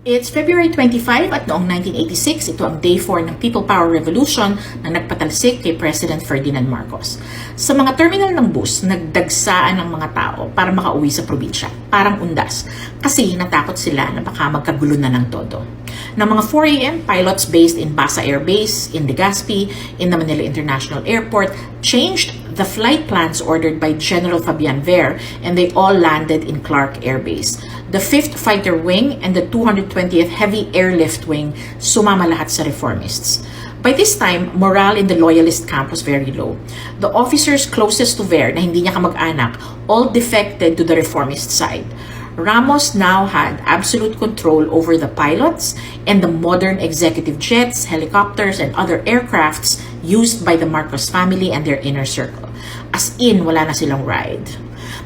It's February 25 at noong 1986, ito ang Day 4 ng People Power Revolution na nagpatalsik kay President Ferdinand Marcos. Sa mga terminal ng bus, nagdagsaan ng mga tao para makauwi sa probinsya, parang undas, kasi natakot sila na baka magkagulo na ng todo. Ng mga 4 a.m., pilots based in Basa Air Base, in Legazpi, in the Manila International Airport, changed the flight plans ordered by General Fabian Ver, and they all landed in Clark Air Base. The 5th Fighter Wing and the 220th Heavy Airlift Wing sumama lahat sa reformists. By this time, morale in the loyalist camp was very low. The officers closest to Ver na hindi niya kamag-anak all defected to the reformist side. Ramos now had absolute control over the pilots and the modern executive jets, helicopters, and other aircrafts used by the Marcos family and their inner circle. As in, wala na silang ride.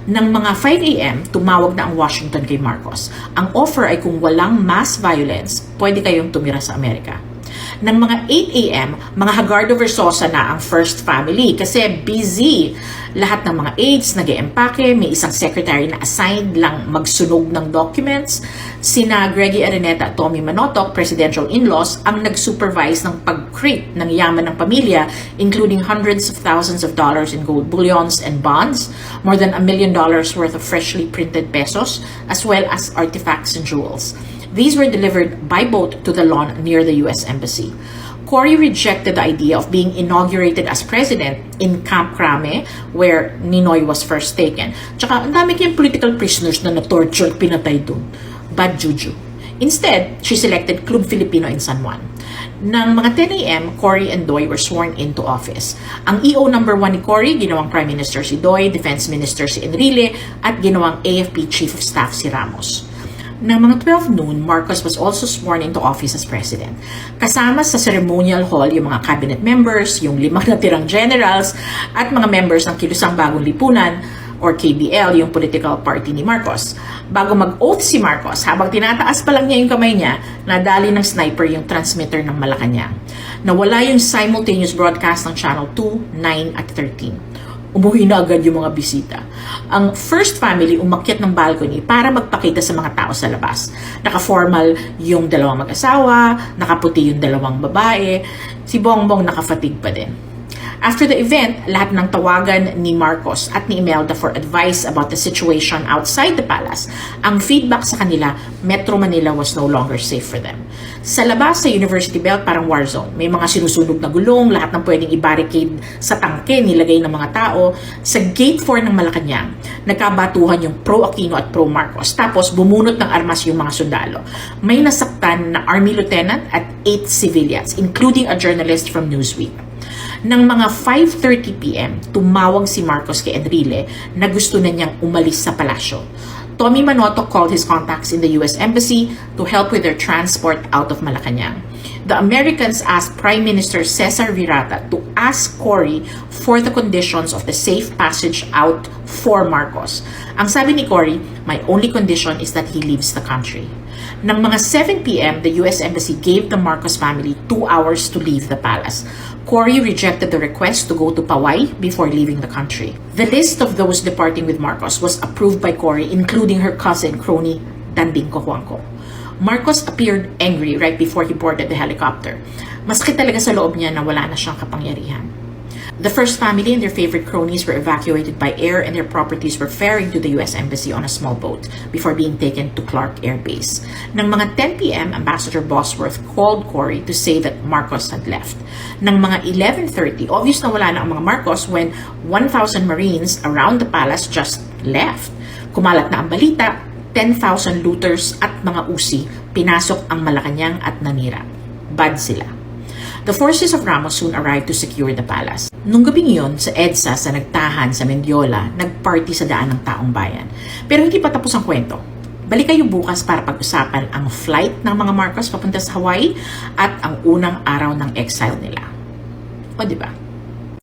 Nang mga 5 a.m., tumawag na ang Washington kay Marcos. Ang offer ay kung walang mass violence, pwede kayong tumira sa Amerika. Nang mga 8 a.m., mga Gerardo Versosa na ang first family kasi busy. Lahat ng mga aides nag-e-empake, may isang secretary na assigned lang magsunog ng documents. Sina Greggy Araneta at Tommy Manotoc, presidential in-laws, ang nag-supervise ng pag-create ng yaman ng pamilya, including hundreds of thousands of dollars in gold bullions and bonds, more than $1 million worth of freshly printed pesos, as well as artifacts and jewels. These were delivered by boat to the lawn near the U.S. Embassy. Cory rejected the idea of being inaugurated as president in Camp Crame, where Ninoy was first taken. Tsaka, ang dami kayong political prisoners na na-torture, pinatay dun. Bad juju. Instead, she selected Club Filipino in San Juan. Nang mga 10 a.m., Cory and Doy were sworn into office. Ang EO number 1 ni Cory, ginawang Prime Minister si Doy, Defense Minister si Enrile, at ginawang AFP Chief of Staff si Ramos. Nang mga 12 noon, Marcos was also sworn into office as president. Kasama sa ceremonial hall yung mga cabinet members, yung 5 natirang generals, at mga members ng Kilusang Bagong Lipunan, or KBL, yung political party ni Marcos. Bago mag-oath si Marcos, habang tinataas pa lang niya yung kamay niya, nadali ng sniper yung transmitter ng Malacañang. Nawala yung simultaneous broadcast ng Channel 2, 9 at 13. Umuwi na agad yung mga bisita. Ang first family umakyat ng balcony para magpakita sa mga tao sa labas. Naka-formal yung dalawang mag-asawa, nakaputi yung dalawang babae, si Bongbong naka-fatigue pa din. After the event, lahat ng tawagan ni Marcos at ni Melba for advice about the situation outside the palace, ang feedback sa kanila, Metro Manila was no longer safe for them. Sa labas sa University Belt, parang war zone. May mga sinusunog na gulong, lahat ng pwedeng i-barricade sa tangke, nilagay ng mga tao. Sa Gate 4 ng Malacañang, nagkabatuhan yung pro-Aquino at pro-Marcos. Tapos, bumunot ng armas yung mga sundalo. May nasaktan na Army Lieutenant at 8 civilians, including a journalist from Newsweek. Nang mga 5:30 p.m., tumawag si Marcos kay Enrile na gusto na niyang umalis sa palasyo. Tommy Manotoc called his contacts in the U.S. Embassy to help with their transport out of Malacañang. The Americans asked Prime Minister Cesar Virata to ask Cory for the conditions of the safe passage out for Marcos. Ang sabi ni Cory, my only condition is that he leaves the country. Nang mga 7 p.m., the U.S. Embassy gave the Marcos family 2 hours to leave the palace. Cory rejected the request to go to Paway before leaving the country. The list of those departing with Marcos was approved by Cory, including her cousin, crony Danding Cojuangco. Marcos appeared angry right before he boarded the helicopter. Maski talaga sa loob niya na wala na siyang kapangyarihan. The first family and their favorite cronies were evacuated by air and their properties were ferried to the U.S. Embassy on a small boat before being taken to Clark Air Base. Nang mga 10 p.m., Ambassador Bosworth called Cory to say that Marcos had left. Nang mga 11:30, obvious na wala na ang mga Marcos when 1,000 Marines around the palace just left. Kumalat na ang balita, 10,000 looters at mga usi pinasok ang Malacañang at nanira. Bad sila. The forces of Ramos soon arrived to secure the palace. Nung gabing iyon, sa EDSA sa nagtahan sa Mendiola, nagparty sa daan ng taong bayan. Pero hindi pa tapos ang kwento. Balik kayo bukas para pag-usapan ang flight ng mga Marcos papunta sa Hawaii at ang unang araw ng exile nila. O diba?